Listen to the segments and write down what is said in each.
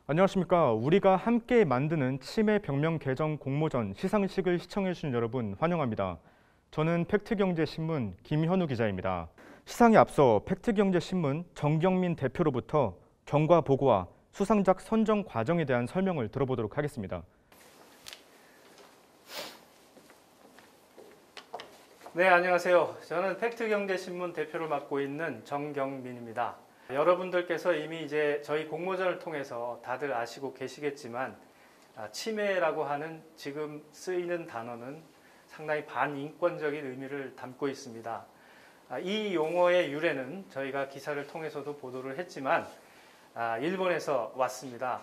안녕하십니까. 우리가 함께 만드는 치매 병명 개정 공모전 시상식을 시청해주신 여러분 환영합니다. 저는 팩트경제신문 김현우 기자입니다. 시상에 앞서 팩트경제신문 정경민 대표로부터 경과 보고와 수상작 선정 과정에 대한 설명을 들어보도록 하겠습니다. 네, 안녕하세요. 저는 팩트경제신문 대표를 맡고 있는 정경민입니다. 여러분들께서 이미 이제 저희 공모전을 통해서 다들 아시고 계시겠지만 치매라고 하는 지금 쓰이는 단어는 상당히 반인권적인 의미를 담고 있습니다. 이 용어의 유래는 저희가 기사를 통해서도 보도를 했지만 일본에서 왔습니다.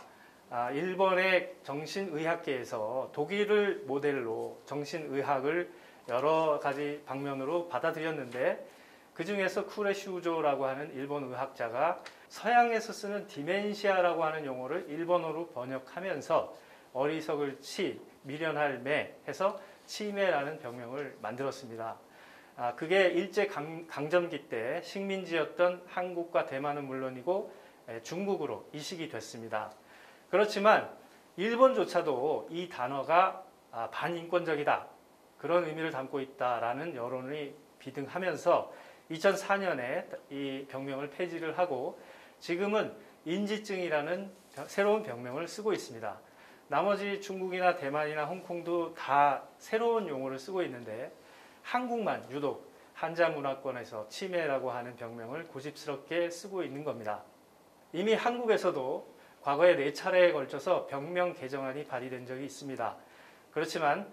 일본의 정신의학계에서 독일을 모델로 정신의학을 여러 가지 방면으로 받아들였는데 그 중에서 쿠레슈조라고 하는 일본 의학자가 서양에서 쓰는 디멘시아라고 하는 용어를 일본어로 번역하면서 어리석을 치, 미련할 매 해서 치매라는 병명을 만들었습니다. 그게 일제 강점기 때 식민지였던 한국과 대만은 물론이고 중국으로 이식이 됐습니다. 그렇지만 일본조차도 이 단어가 반인권적이다, 그런 의미를 담고 있다라는 여론이 비등하면서 2004년에 이 병명을 폐지를 하고 지금은 인지증이라는 새로운 병명을 쓰고 있습니다. 나머지 중국이나 대만이나 홍콩도 다 새로운 용어를 쓰고 있는데 한국만 유독 한자문화권에서 치매라고 하는 병명을 고집스럽게 쓰고 있는 겁니다. 이미 한국에서도 과거에 4차례에 걸쳐서 병명 개정안이 발의된 적이 있습니다. 그렇지만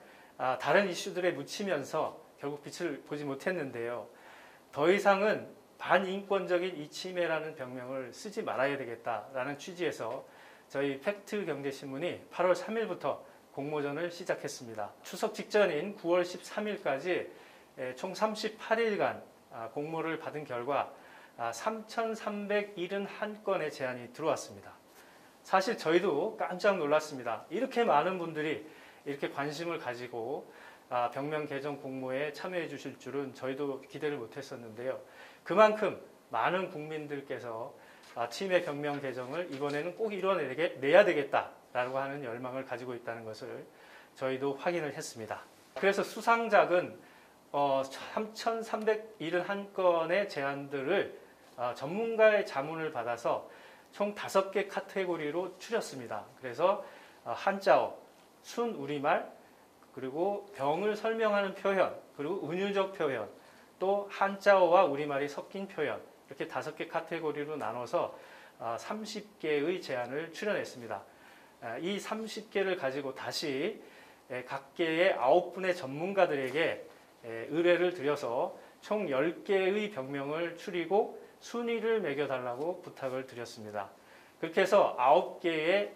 다른 이슈들에 묻히면서 결국 빛을 보지 못했는데요. 더 이상은 반인권적인 이 치매라는 병명을 쓰지 말아야 되겠다라는 취지에서 저희 팩트경제신문이 8월 3일부터 공모전을 시작했습니다. 추석 직전인 9월 13일까지 총 38일간 공모를 받은 결과 3,371건의 제안이 들어왔습니다. 사실 저희도 깜짝 놀랐습니다. 이렇게 많은 분들이 이렇게 관심을 가지고 병명 개정 공모에 참여해 주실 줄은 저희도 기대를 못했었는데요. 그만큼 많은 국민들께서 치매 병명 개정을 이번에는 꼭 이뤄내야 되겠다라고 하는 열망을 가지고 있다는 것을 저희도 확인을 했습니다. 그래서 수상작은 3,371건의 제안들을 전문가의 자문을 받아서 총 5개 카테고리로 추렸습니다. 그래서 한자어, 순우리말, 그리고 병을 설명하는 표현, 그리고 은유적 표현, 또 한자어와 우리말이 섞인 표현, 이렇게 5개 카테고리로 나눠서 30개의 제안을 출연했습니다. 이 30개를 가지고 다시 각계의 9분의 전문가들에게 의뢰를 드려서 총 10개의 병명을 추리고 순위를 매겨달라고 부탁을 드렸습니다. 그렇게 해서 9개의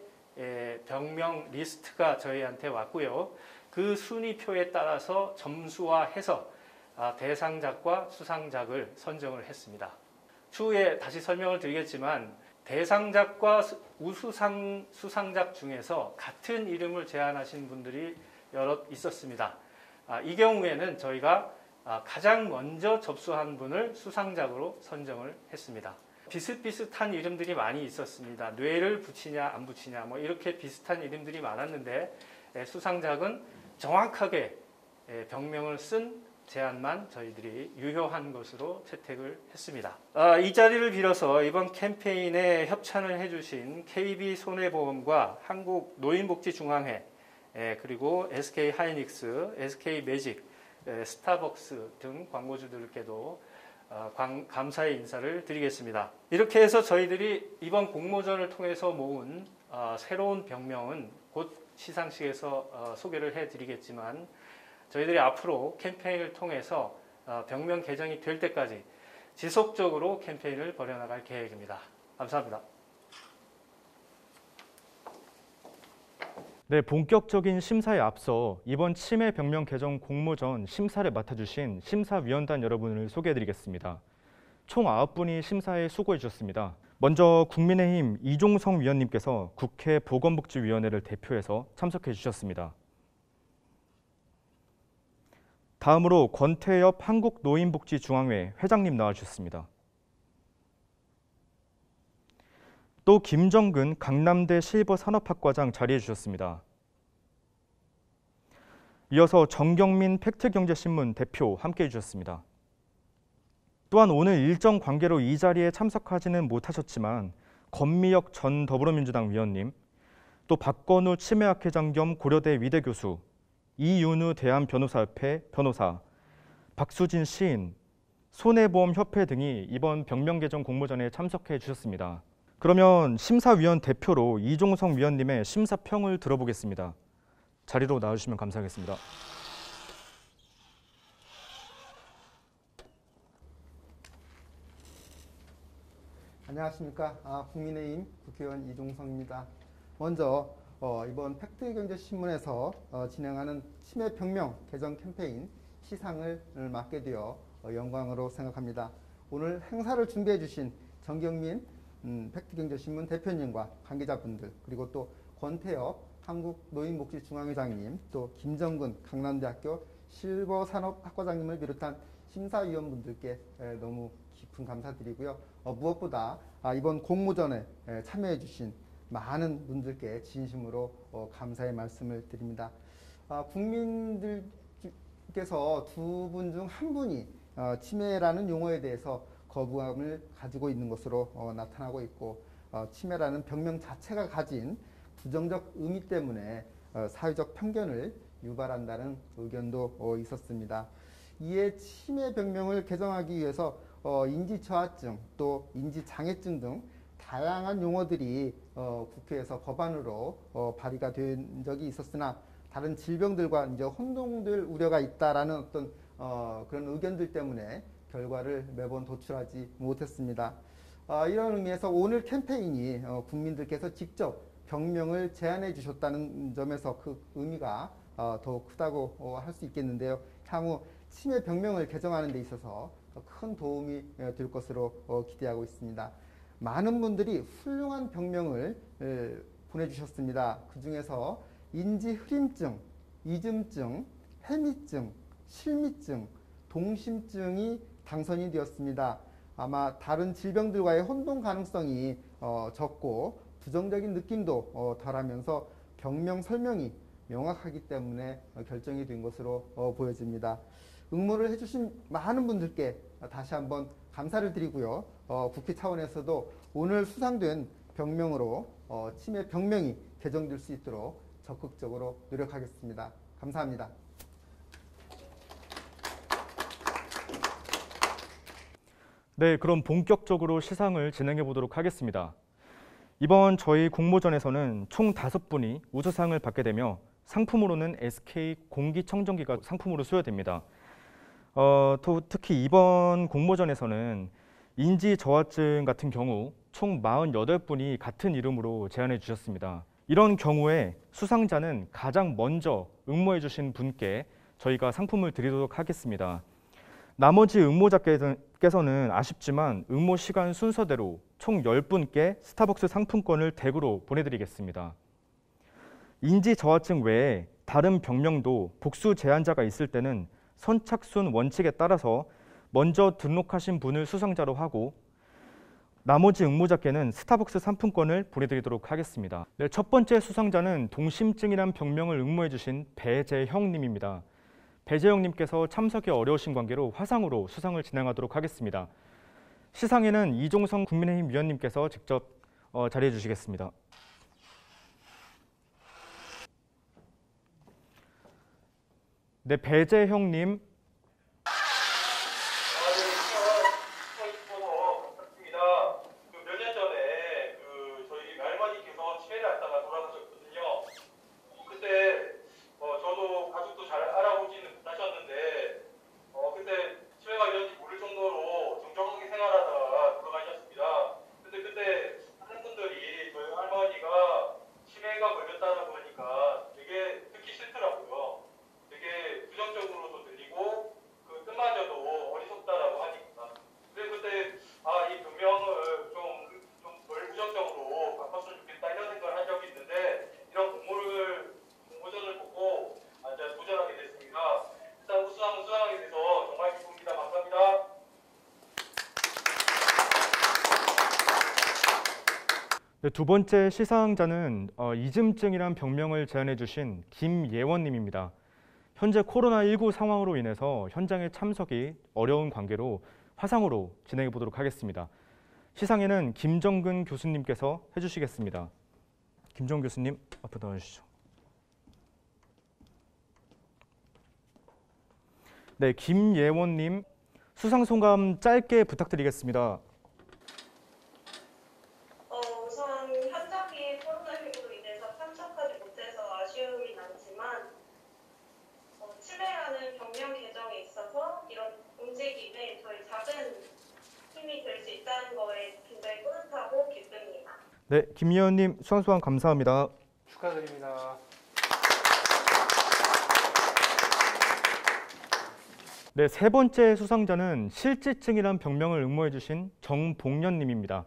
병명 리스트가 저희한테 왔고요. 그 순위표에 따라서 점수화해서 대상작과 수상작을 선정을 했습니다. 추후에 다시 설명을 드리겠지만 대상작과 수상작 중에서 같은 이름을 제안하신 분들이 여럿 있었습니다. 이 경우에는 저희가 가장 먼저 접수한 분을 수상작으로 선정을 했습니다. 비슷비슷한 이름들이 많이 있었습니다. 뇌를 붙이냐 안 붙이냐 뭐 이렇게 비슷한 이름들이 많았는데 수상작은 정확하게 병명을 쓴 제안만 저희들이 유효한 것으로 채택을 했습니다. 이 자리를 빌어서 이번 캠페인에 협찬을 해주신 KB손해보험과 한국노인복지중앙회, 그리고 SK하이닉스, SK매직, 스타벅스 등 광고주들께도 감사의 인사를 드리겠습니다. 이렇게 해서 저희들이 이번 공모전을 통해서 모은 새로운 병명은 곧 시상식에서 소개를 해드리겠지만 저희들이 앞으로 캠페인을 통해서 병명 개정이 될 때까지 지속적으로 캠페인을 벌여나갈 계획입니다. 감사합니다. 네, 본격적인 심사에 앞서 이번 치매 병명 개정 공모전 심사를 맡아주신 심사위원단 여러분을 소개해드리겠습니다. 총 9분이 심사에 수고해 주셨습니다. 먼저 국민의힘 이종성 위원님께서 국회 보건복지위원회를 대표해서 참석해 주셨습니다. 다음으로 권태엽 한국노인복지중앙회 회장님 나와주셨습니다. 또 김정근 강남대 실버산업학과장 자리해 주셨습니다. 이어서 정경민 팩트경제신문 대표 함께해 주셨습니다. 또한 오늘 일정 관계로 이 자리에 참석하지는 못하셨지만 권미혁 전 더불어민주당 위원님, 또 박건우 치매학회장 겸 고려대 위대 교수, 이윤우 대한변호사협회 변호사, 박수진 시인, 손해보험협회 등이 이번 병명 개정 공모전에 참석해 주셨습니다. 그러면 심사위원 대표로 이종성 위원님의 심사평을 들어보겠습니다. 자리로 나와주시면 감사하겠습니다. 안녕하십니까. 국민의힘 국회의원 이종성입니다. 먼저 이번 팩트경제신문에서 진행하는 치매 병명 개정 캠페인 시상을 맡게 되어 영광으로 생각합니다. 오늘 행사를 준비해 주신 정경민 팩트경제신문 대표님과 관계자분들, 그리고 또 권태엽 한국노인복지중앙회장님, 또 김정근 강남대학교 실버산업학과장님을 비롯한 심사위원분들께 너무 깊은 감사드리고요. 무엇보다 이번 공모전에 참여해 주신 많은 분들께 진심으로 감사의 말씀을 드립니다. 국민들께서 두 분 중 한 분이 치매라는 용어에 대해서 거부감을 가지고 있는 것으로 나타나고 있고, 치매라는 병명 자체가 가진 부정적 의미 때문에 사회적 편견을 유발한다는 의견도 있었습니다. 이에 치매 병명을 개정하기 위해서 인지저하증, 또 인지장애증 등 다양한 용어들이 국회에서 법안으로 발의가 된 적이 있었으나 다른 질병들과 이제 혼동될 우려가 있다라는 어떤 그런 의견들 때문에 결과를 매번 도출하지 못했습니다. 이런 의미에서 오늘 캠페인이 국민들께서 직접 병명을 제안해 주셨다는 점에서 그 의미가 더욱 크다고 할 수 있겠는데요. 향후 치매 병명을 개정하는 데 있어서 큰 도움이 될 것으로 기대하고 있습니다. 많은 분들이 훌륭한 병명을 보내주셨습니다. 그 중에서 인지흐림증, 이즘증, 해미증, 실미증, 동심증이 당선이 되었습니다. 아마 다른 질병들과의 혼동 가능성이 적고 부정적인 느낌도 덜하면서 병명 설명이 명확하기 때문에 결정이 된 것으로 보여집니다. 응모를 해주신 많은 분들께 다시 한번 감사를 드리고요. 국회 차원에서도 오늘 수상된 병명으로 치매 병명이 개정될 수 있도록 적극적으로 노력하겠습니다. 감사합니다. 네, 그럼 본격적으로 시상을 진행해 보도록 하겠습니다. 이번 저희 공모전에서는 총 5분이 우수상을 받게 되며 상품으로는 SK 공기청정기가 상품으로 수여됩니다. 또 특히 이번 공모전에서는 인지저하증 같은 경우 총 48분이 같은 이름으로 제안해 주셨습니다. 이런 경우에 수상자는 가장 먼저 응모해 주신 분께 저희가 상품을 드리도록 하겠습니다. 나머지 응모자께서는 아쉽지만 응모 시간 순서대로 총 10분께 스타벅스 상품권을 댁으로 보내드리겠습니다. 인지저하증 외에 다른 병명도 복수 제한자가 있을 때는 선착순 원칙에 따라서 먼저 등록하신 분을 수상자로 하고 나머지 응모자께는 스타벅스 상품권을 보내드리도록 하겠습니다. 네, 첫 번째 수상자는 동심증이란 병명을 응모해 주신 배재형님입니다. 배재형님께서 참석이 어려우신 관계로 화상으로 수상을 진행하도록 하겠습니다. 시상에는 이종성 국민의힘 위원님께서 직접 자리해 주시겠습니다. 네, 배재형님. 걸렸다는 거니까 되게 듣기 싫더라고요. 되게 부정적으로도 들리고 네, 두 번째 시상자는 이즘증이란 병명을 제안해 주신 김예원님입니다. 현재 코로나19 상황으로 인해서 현장에 참석이 어려운 관계로 화상으로 진행해 보도록 하겠습니다. 시상에는 김정근 교수님께서 해주시겠습니다. 김정근 교수님 앞으로 나와주시죠. 네, 김예원님 수상 소감 짧게 부탁드리겠습니다. 우선 현장이 코로나19로 인해서 참석하지 못해서 아쉬움이 남지만 치매라는 병명 개정에 있어서 이런 움직임에 저희 작은 힘이 될 수 있다는 거에 굉장히 뿌듯하고 기쁩니다. 네, 김예원님 수상 소감 감사합니다. 축하드립니다. 네, 세 번째 수상자는 실지증이란 병명을 응모해 주신 정복년님입니다.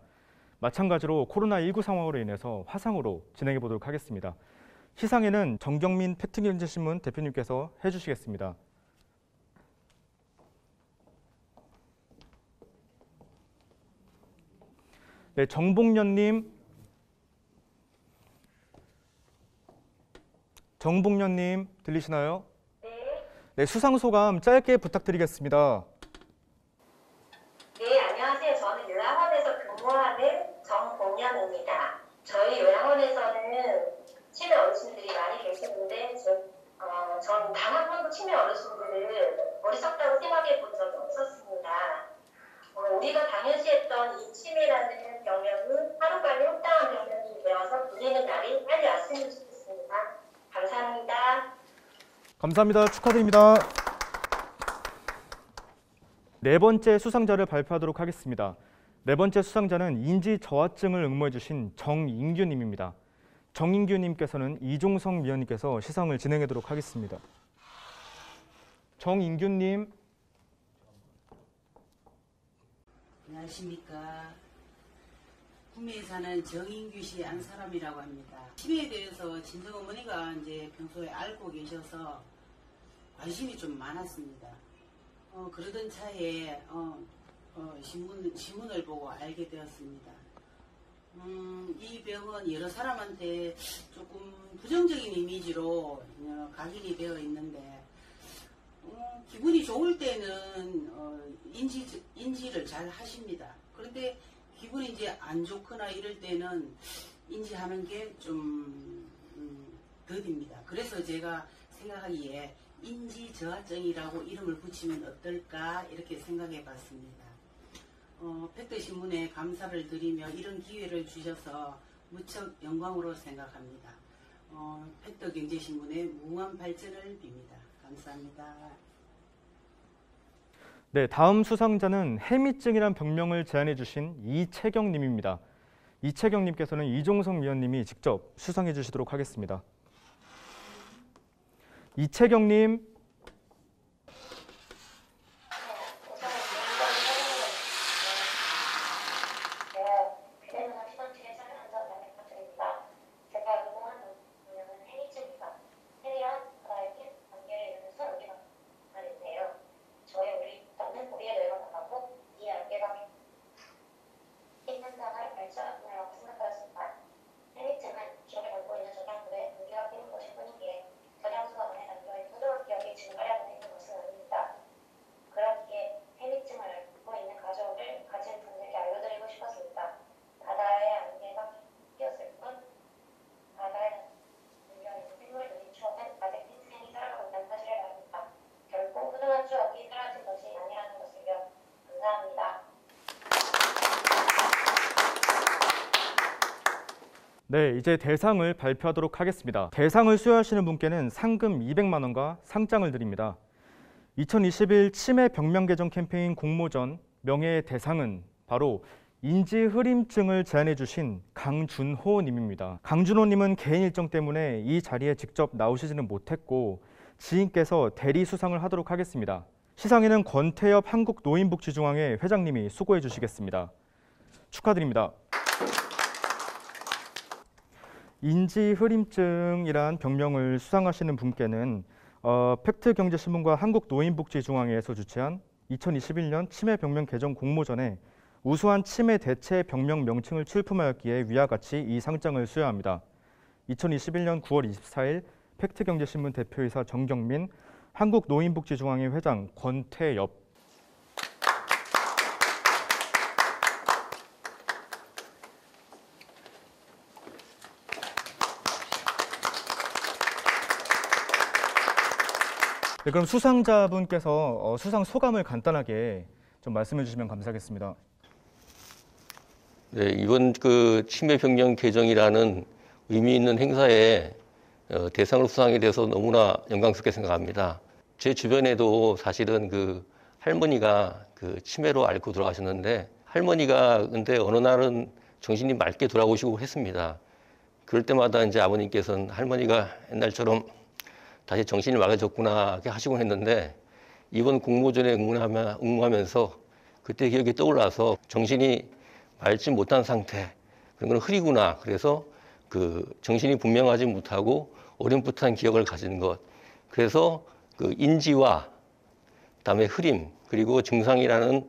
마찬가지로 코로나19 상황으로 인해서 화상으로 진행해 보도록 하겠습니다. 시상에는 정경민 팩트경제신문 대표님께서 해주시겠습니다. 네, 정복년님 들리시나요? 네, 수상 소감 짧게 부탁드리겠습니다. 네, 안녕하세요. 저는 요양원에서 근무하는 정봉연입니다. 저희 요양원에서는 치매 어르신들이 많이 계시는데 전 단 한 번도 치매 어르신들을 어리석다고 생각해 본 적이 없었습니다. 우리가 당연시했던 이 치매라는 병명은 하루빨리 합당한 병명이 되어서 불리는 날이 빨리 왔으면 좋겠습니다. 감사합니다. 감사합니다. 축하드립니다. 네 번째 수상자를 발표하도록 하겠습니다. 네 번째 수상자는 인지 저하증을 응모해 주신 정인규님입니다. 정인규님께서는 이종성 위원님께서 시상을 진행하도록 하겠습니다. 정인규님. 안녕하십니까. 구미에 사는 정인규 씨 한 사람이라고 합니다. 치매에 대해서 친정어머니가 이제 평소에 알고 계셔서 관심이 좀 많았습니다. 그러던 차에 신문을 보고 알게 되었습니다. 이 병은 여러 사람한테 조금 부정적인 이미지로 각인이 되어 있는데 기분이 좋을 때는 인지를 잘 하십니다. 그런데 기분이 이제 안 좋거나 이럴 때는 인지하는 게 좀 더딥니다. 그래서 제가 생각하기에 인지저하증이라고 이름을 붙이면 어떨까 이렇게 생각해 봤습니다. 팩트신문에 감사를 드리며 이런 기회를 주셔서 무척 영광으로 생각합니다. 팩트경제신문의 무궁한 발전을 빕니다. 감사합니다. 네, 다음 수상자는 해미증이란 병명을 제안해 주신 이채경님입니다. 이채경님께서는 이종성 위원님이 직접 수상해 주시도록 하겠습니다. 이채경님. 네, 이제 대상을 발표하도록 하겠습니다. 대상을 수여하시는 분께는 상금 200만 원과 상장을 드립니다. 2021 치매 병명 개정 캠페인 공모전 명예의 대상은 바로 인지 흐림증을 제안해 주신 강준호 님입니다. 강준호 님은 개인 일정 때문에 이 자리에 직접 나오시지는 못했고 지인께서 대리 수상을 하도록 하겠습니다. 시상에는 권태엽 한국노인복지중앙회 회장님이 수고해 주시겠습니다. 축하드립니다. 인지 흐림증이란 병명을 수상하시는 분께는 팩트경제신문과 한국노인복지중앙회에서 주최한 2021년 치매 병명 개정 공모전에 우수한 치매 대체 병명 명칭을 출품하였기에 위와 같이 이 상장을 수여합니다. 2021년 9월 24일 팩트경제신문 대표이사 정경민, 한국노인복지중앙회 회장 권태엽. 네, 그럼 수상자분께서 수상 소감을 간단하게 좀 말씀해 주시면 감사하겠습니다. 네, 이번 치매 병명 개정이라는 의미 있는 행사에 대상을 수상하게 돼서 너무나 영광스럽게 생각합니다. 제 주변에도 사실은 할머니가 치매로 앓고 돌아가셨는데, 할머니가 근데 어느 날은 정신이 맑게 돌아오시고 했습니다. 그럴 때마다 이제 아버님께서는 할머니가 옛날처럼 다시 정신이 맑아졌구나 하시곤 했는데, 이번 공모전에 응모하면서 그때 기억이 떠올라서 정신이 맑지 못한 상태, 그런 건 흐리구나. 그래서 정신이 분명하지 못하고 어렴풋한 기억을 가진 것. 그래서 인지와 그다음에 흐림, 그리고 증상이라는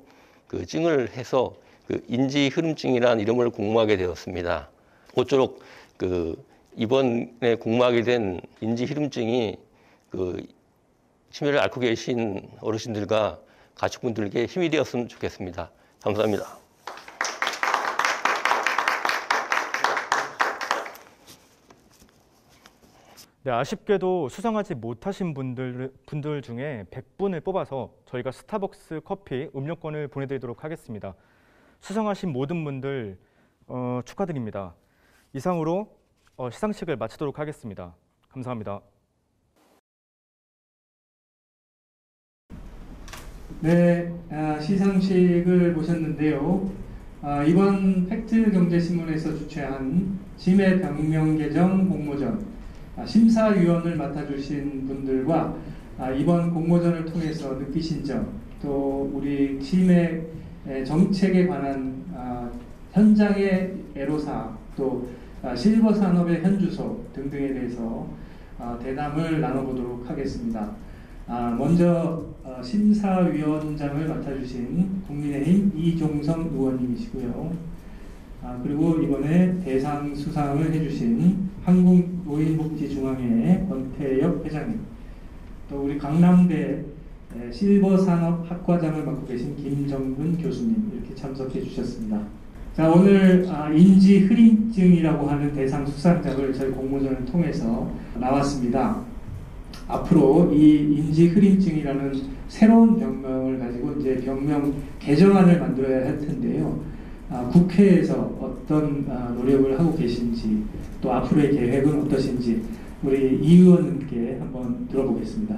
증을 해서 인지 흐름증이라는 이름을 공모하게 되었습니다. 모쪼록 이번에 공모하게 된 인지 흐름증이 치매를 앓고 계신 어르신들과 가족분들께 힘이 되었으면 좋겠습니다. 감사합니다. 네, 아쉽게도 수상하지 못하신 분들 중에 100분을 뽑아서 저희가 스타벅스 커피 음료권을 보내드리도록 하겠습니다. 수상하신 모든 분들 축하드립니다. 이상으로 시상식을 마치도록 하겠습니다. 감사합니다. 네, 시상식을 보셨는데요. 이번 팩트경제신문에서 주최한 치매 병명 개정 공모전 심사위원을 맡아주신 분들과 이번 공모전을 통해서 느끼신 점, 또 우리 치매 정책에 관한 현장의 애로사항, 또 실버 산업의 현주소 등등에 대해서 대담을 나눠보도록 하겠습니다. 먼저 심사위원장을 맡아주신 국민의힘 이종성 의원님이시고요. 그리고 이번에 대상 수상을 해주신 한국노인복지중앙회 권태엽 회장님, 또 우리 강남대 실버산업학과장을 맡고 계신 김정근 교수님 이렇게 참석해 주셨습니다. 자, 오늘 인지 흐림증이라고 하는 대상 수상작을 저희 공모전을 통해서 나왔습니다. 앞으로 이 인지 흐림증이라는 새로운 병명을 가지고 이제 병명 개정안을 만들어야 할 텐데요. 국회에서 어떤 노력을 하고 계신지, 또 앞으로의 계획은 어떠신지 우리 이 의원님께 한번 들어보겠습니다.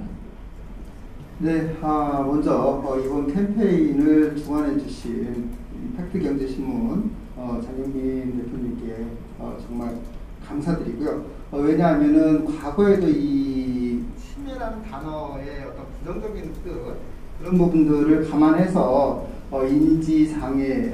네, 먼저 이번 캠페인을 주관해 주신 팩트경제신문 장경민 대표님께 정말 감사드리고요. 왜냐하면은 과거에도 이 치매라는 단어의 어떤 부정적인 뜻, 그런 부분들을 감안해서 인지장애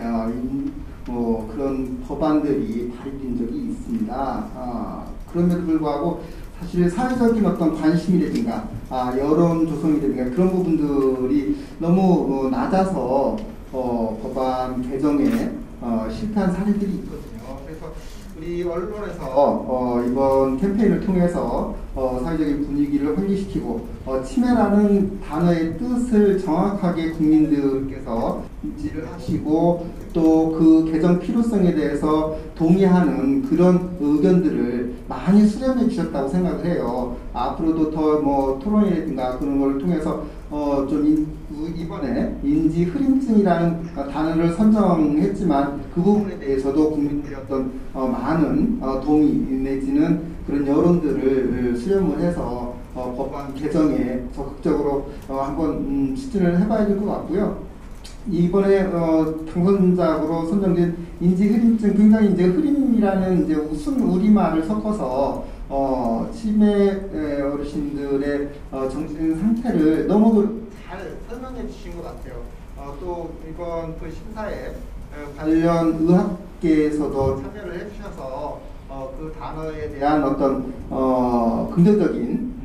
그런 법안들이 발의된 적이 있습니다. 그럼에도 불구하고 사실 사회적인 어떤 관심이라든가 여론 조성이라든가 그런 부분들이 너무 낮아서 법안 개정에 실패한 사례들이 있거든요. 그래서 우리 언론에서 이번 캠페인을 통해서 사회적인 분위기를 환기시키고 치매라는 단어의 뜻을 정확하게 국민들께서 인지를 하시고 또 그 개정 필요성에 대해서 동의하는 그런 의견들을 많이 수렴해 주셨다고 생각을 해요. 앞으로도 더 토론이라든가 그런 걸 통해서 이번에 인지 흐림증이라는 단어를 선정했지만 그 부분에 대해서도 국민들의 어떤 많은 동의 내지는 그런 여론들을 수렴을 해서 법안 개정에 적극적으로 한번 추진을 해봐야 될 것 같고요. 이번에 당선작으로 선정된 인지 흐림증, 굉장히 이제 흐림이라는 이제 웃음 우리말을 섞어서 치매 어르신들의 정신 상태를 너무 잘 설명해 주신 것 같아요. 또 이번 심사에 관련 의학계에서도 참여를 해주셔서 그 단어에 대한 어떤 긍정적인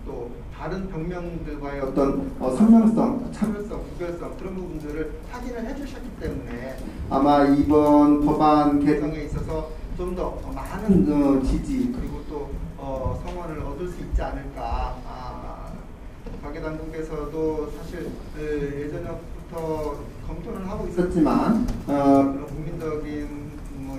또 다른 병명들과의 어떤 선명성, 차별성, 구별성 그런 부분들을 확인을 해주셨기 때문에 아마 이번 법안 개정에 있어서 좀 더 많은 지지 그리고 또 성원을 얻을 수 있지 않을까. 가계당국에서도 사실 예전부터 검토를 하고 있었지만 그런 국민적인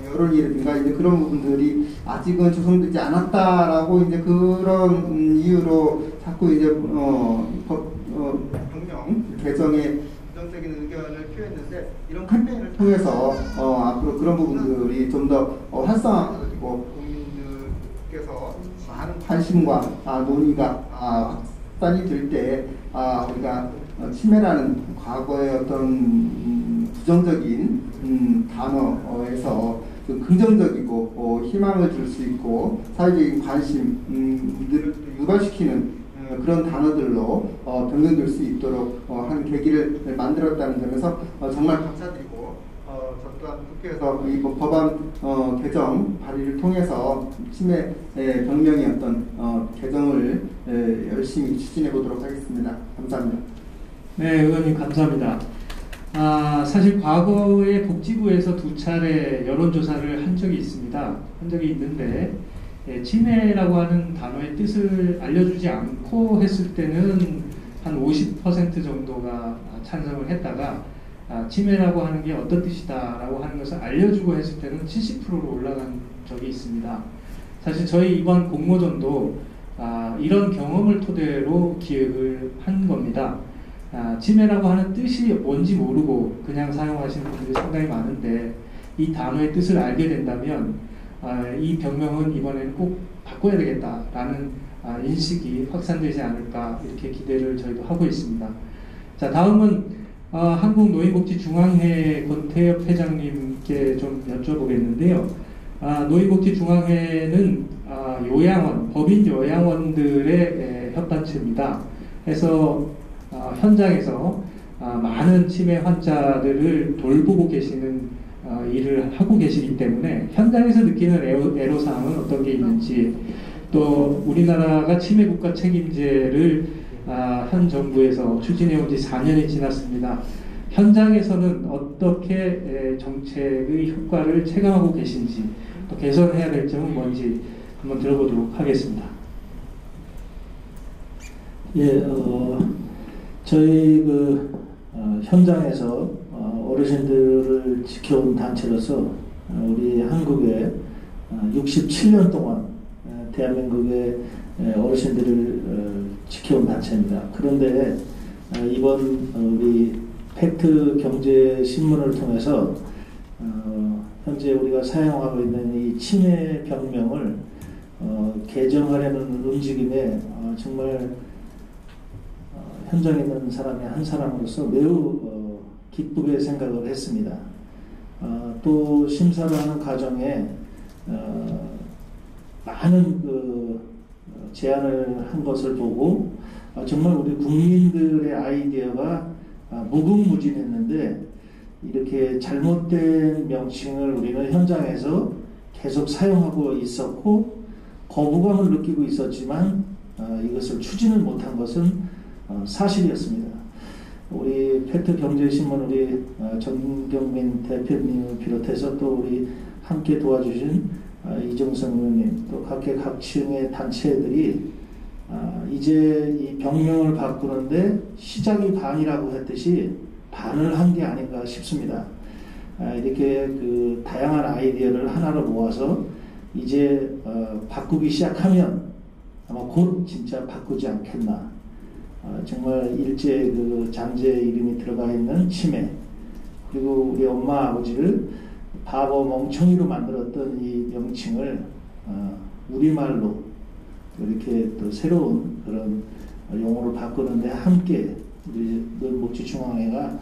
여론이라든가 이제 그런 부분들이 아직은 조성되지 않았다라고 이제 그런 이유로 자꾸 이제 병명 개정에 부정적인 의견을 표했는데 이런 캠페인을 통해서 앞으로 그런 부분들이 좀 더 활성화되고 국민들께서 많은 관심과 논의가 확산이 될 때 우리가 치매라는 과거의 어떤 부정적인 단어에서 좀 긍정적이고 희망을 줄 수 있고 사회적인 관심들을 유발시키는 그런 단어들로 변경될 수 있도록 한 계기를 만들었다는 점에서 정말 감사드리고 저 또한 국회에서 이 법안 개정 발의를 통해서 치매 병명의 어떤 개정을 열심히 추진해 보도록 하겠습니다. 감사합니다. 네, 의원님 감사합니다. 사실 과거에 복지부에서 2차례 여론조사를 한 적이 있습니다. 한 적이 있는데 치매라고 하는 단어의 뜻을 알려주지 않고 했을 때는 한 50% 정도가 찬성을 했다가 치매라고 하는 게 어떤 뜻이다라고 하는 것을 알려주고 했을 때는 70%로 올라간 적이 있습니다. 사실 저희 이번 공모전도 이런 경험을 토대로 기획을 한 겁니다. 치매라고 하는 뜻이 뭔지 모르고 그냥 사용하시는 분들이 상당히 많은데 이 단어의 뜻을 알게 된다면 이 병명은 이번에는 꼭 바꿔야 되겠다라는 인식이 확산되지 않을까 이렇게 기대를 저희도 하고 있습니다. 자, 다음은 한국노인복지중앙회 권태엽 회장님께 좀 여쭤보겠는데요. 노인복지중앙회는 요양원, 법인 요양원들의 협단체입니다. 해서 현장에서 많은 치매 환자들을 돌보고 계시는 일을 하고 계시기 때문에 현장에서 느끼는 애로사항은 어떤 게 있는지, 또 우리나라가 치매 국가 책임제를 현 정부에서 추진해 온 지 4년이 지났습니다. 현장에서는 어떻게 정책의 효과를 체감하고 계신지, 또 개선해야 될 점은 뭔지 한번 들어보도록 하겠습니다. 예, 저희 현장에서 어르신들을 지켜온 단체로서 우리 한국에 67년 동안 대한민국의 어르신들을 지켜온 단체입니다. 그런데 이번 우리 팩트 경제 신문을 통해서 현재 우리가 사용하고 있는 이 치매 병명을 개정하려는 움직임에 정말 현장에 있는 사람의 한 사람으로서 매우 기쁘게 생각을 했습니다. 또 심사를 하는 과정에 많은 제안을 한 것을 보고 정말 우리 국민들의 아이디어가 무궁무진했는데 이렇게 잘못된 명칭을 우리는 현장에서 계속 사용하고 있었고 거부감을 느끼고 있었지만 이것을 추진을 못한 것은 사실이었습니다. 우리 팩트경제신문 우리 전경민 대표님을 비롯해서 또 우리 함께 도와주신 이정성 의원님 또 각계각층의 단체들이 이제 이 병명을 바꾸는데 시작이 반이라고 했듯이 반을 한 게 아닌가 싶습니다. 이렇게 그 다양한 아이디어를 하나로 모아서 이제 바꾸기 시작하면 아마 곧 진짜 바꾸지 않겠나. 정말 일제 그 장제 이름이 들어가 있는 치매, 그리고 우리 엄마 아버지를 바보 멍청이로 만들었던 이 명칭을 우리말로 이렇게 또 새로운 그런 용어로 바꾸는데 함께 우리 노인복지중앙회가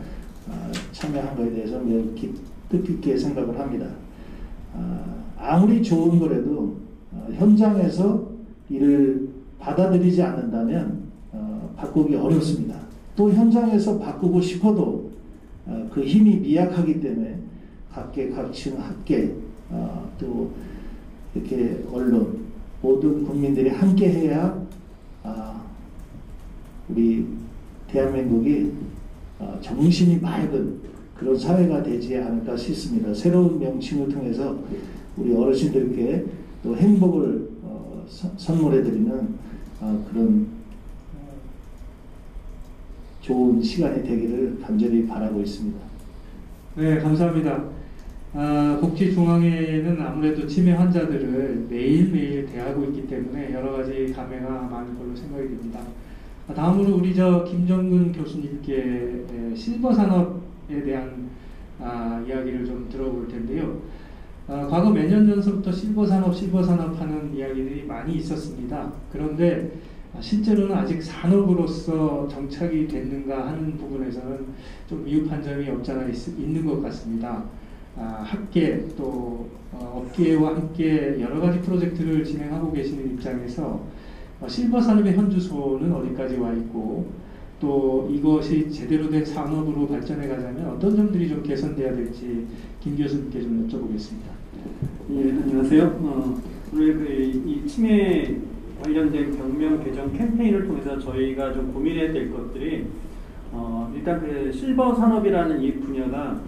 참여한 것에 대해서 매우 뜻깊게 생각을 합니다. 아무리 좋은 거라도 현장에서 이를 받아들이지 않는다면 바꾸기 어렵습니다. 또 현장에서 바꾸고 싶어도 그 힘이 미약하기 때문에 각계각층 학계 또 이렇게 언론 모든 국민들이 함께 해야 우리 대한민국이 정신이 맑은 그런 사회가 되지 않을까 싶습니다. 새로운 명칭을 통해서 우리 어르신들께 또 행복을 선물해드리는 그런 좋은 시간이 되기를 간절히 바라고 있습니다. 네, 감사합니다. 복지중앙회는 아무래도 치매 환자들을 매일매일 대하고 있기 때문에 여러 가지 감회가 많은 걸로 생각이 됩니다. 다음으로 우리 김정근 교수님께 실버 산업에 대한 이야기를 좀 들어볼 텐데요. 과거 몇 년 전서부터 실버 산업 하는 이야기들이 많이 있었습니다. 그런데 실제로는 아직 산업으로서 정착이 됐는가 하는 부분에서는 좀 미흡한 점이 없지 않아 있는 것 같습니다. 학계 또 업계와 함께 여러 가지 프로젝트를 진행하고 계시는 입장에서 실버 산업의 현주소는 어디까지 와 있고 또 이것이 제대로 된 산업으로 발전해 가자면 어떤 점들이 좀 개선돼야 될지 김 교수님께 좀 여쭤보겠습니다. 예, 안녕하세요. 오늘 이 치매 관련된 병명 개정 캠페인을 통해서 저희가 좀 고민해야 될 것들이 일단 그 실버 산업이라는 이 분야가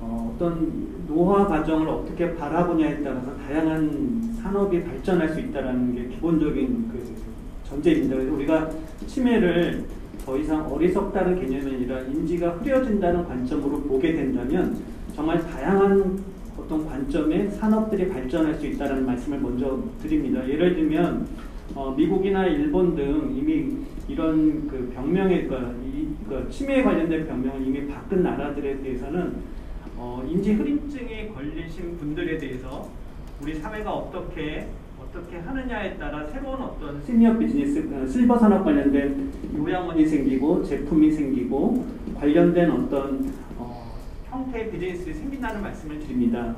어떤 노화 과정을 어떻게 바라보냐에 따라서 다양한 산업이 발전할 수 있다는 게 기본적인 그 전제입니다. 그래서 우리가 치매를 더 이상 어리석다는 개념이 아니라 인지가 흐려진다는 관점으로 보게 된다면 정말 다양한 어떤 관점의 산업들이 발전할 수 있다는 말씀을 먼저 드립니다. 예를 들면 미국이나 일본 등 이미 이런 그 병명에 치매에 관련된 병명을 이미 바꾼 나라들에 대해서는 인지 흐림증에 걸리신 분들에 대해서 우리 사회가 어떻게 하느냐에 따라 새로운 어떤 시니어 비즈니스, 실버 산업 관련된 요양원이 생기고 제품이 생기고 관련된 어떤 형태의 비즈니스가 생긴다는 말씀을 드립니다.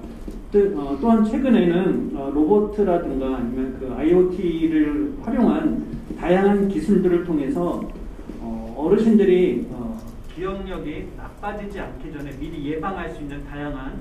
또한 최근에는 로봇이라든가 아니면 그 IoT를 활용한 다양한 기술들을 통해서 어르신들이 기억력이 나빠지지 않기 전에 미리 예방할 수 있는 다양한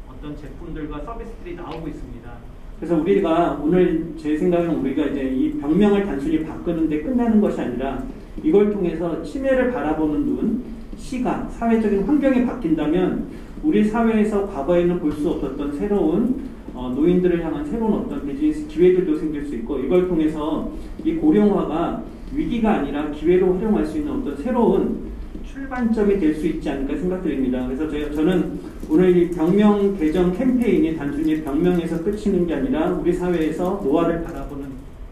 어떤 제품들과 서비스들이 나오고 있습니다. 그래서 우리가 오늘 제 생각은 우리가 이제 이 병명을 단순히 바꾸는데 끝나는 것이 아니라 이걸 통해서 치매를 바라보는 눈, 시각, 사회적인 환경이 바뀐다면 우리 사회에서 과거에는 볼 수 없었던 새로운 노인들을 향한 새로운 어떤 비즈니스 기회들도 생길 수 있고 이걸 통해서 이 고령화가 위기가 아니라 기회로 활용할 수 있는 어떤 새로운 출발점이 될 수 있지 않을까 생각드립니다. 그래서 저는 오늘 이 병명 개정 캠페인이 단순히 병명에서 그치는 게 아니라 우리 사회에서 노화를 바라보는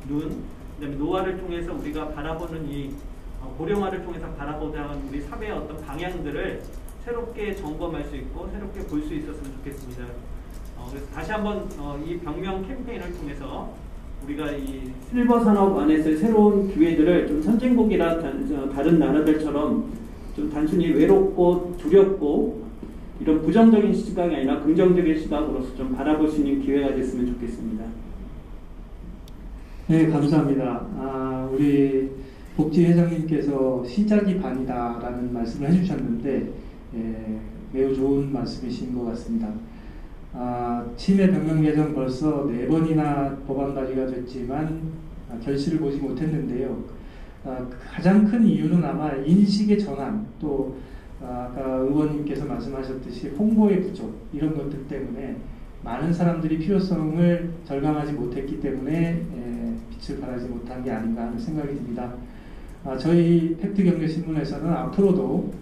눈, 그다음에 노화를 통해서 우리가 바라보는 이 고령화를 통해서 바라보자 하는 우리 사회의 어떤 방향들을 새롭게 점검할 수 있고 새롭게 볼 수 있었으면 좋겠습니다. 그래서 다시 한번 이 병명 캠페인을 통해서 우리가 이 실버 산업 안에서의 새로운 기회들을 좀 선진국이나 다른 나라들처럼 좀 단순히 외롭고 두렵고 이런 부정적인 시각이 아니라 긍정적인 시각으로서 좀 바라볼 수 있는 기회가 됐으면 좋겠습니다. 네, 감사합니다. 우리 복지회장님께서 시작이 반이다라는 말씀을 해주셨는데 매우 좋은 말씀이신 것 같습니다. 치매 병명 개정 벌써 4번이나 법안 발의가 됐지만 결실을 보지 못했는데요. 가장 큰 이유는 아마 인식의 전환 또 아까 의원님께서 말씀하셨듯이 홍보의 부족 이런 것들 때문에 많은 사람들이 필요성을 절감하지 못했기 때문에 빛을 발하지 못한 게 아닌가 하는 생각이 듭니다. 저희 팩트경제신문에서는 앞으로도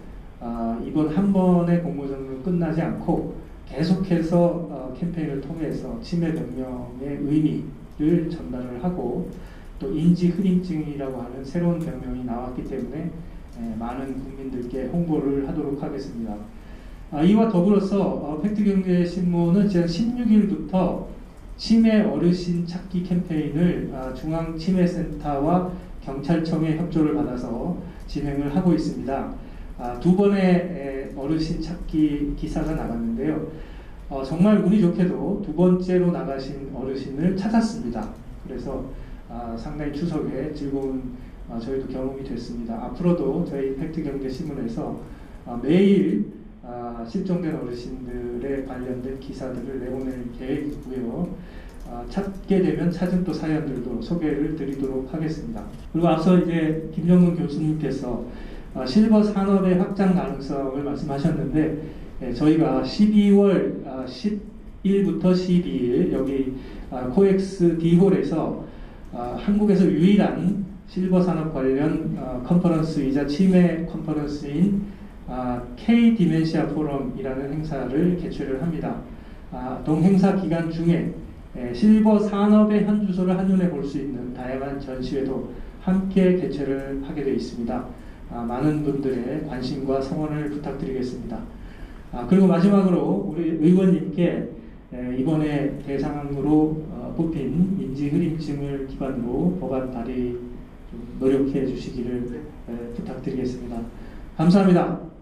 이번 한 번의 공모전으로 끝나지 않고 계속해서 캠페인을 통해서 치매 병명의 의미를 전달을 하고 또 인지 흐림증이라고 하는 새로운 병명이 나왔기 때문에 많은 국민들께 홍보를 하도록 하겠습니다. 이와 더불어서 팩트경제신문은 지난 16일부터 치매 어르신 찾기 캠페인을 중앙치매센터와 경찰청의 협조를 받아서 진행을 하고 있습니다. 2번의 어르신 찾기 기사가 나갔는데요. 정말 운이 좋게도 2번째로 나가신 어르신을 찾았습니다. 그래서 상당히 추석에 즐거운 저희도 경험이 됐습니다. 앞으로도 저희 팩트경제신문에서 매일 실종된 어르신들에 관련된 기사들을 내보낼 계획이고요. 찾게 되면 찾은 또 사연들도 소개를 드리도록 하겠습니다. 그리고 앞서 이제 김정근 교수님께서 실버 산업의 확장 가능성을 말씀하셨는데, 저희가 12월 10일부터 12일 여기 코엑스 D홀에서 한국에서 유일한 실버 산업 관련 컨퍼런스이자 치매 컨퍼런스인 K 디멘시아 포럼이라는 행사를 개최를 합니다. 동행사 기간 중에 실버 산업의 현 주소를 한눈에 볼 수 있는 다양한 전시회도 함께 개최를 하게 되어 있습니다. 많은 분들의 관심과 성원을 부탁드리겠습니다. 그리고 마지막으로 우리 의원님께 이번에 대상으로 뽑힌 인지 흐림증을 기반으로 법안 발의 좀 노력해 주시기를 부탁드리겠습니다. 감사합니다.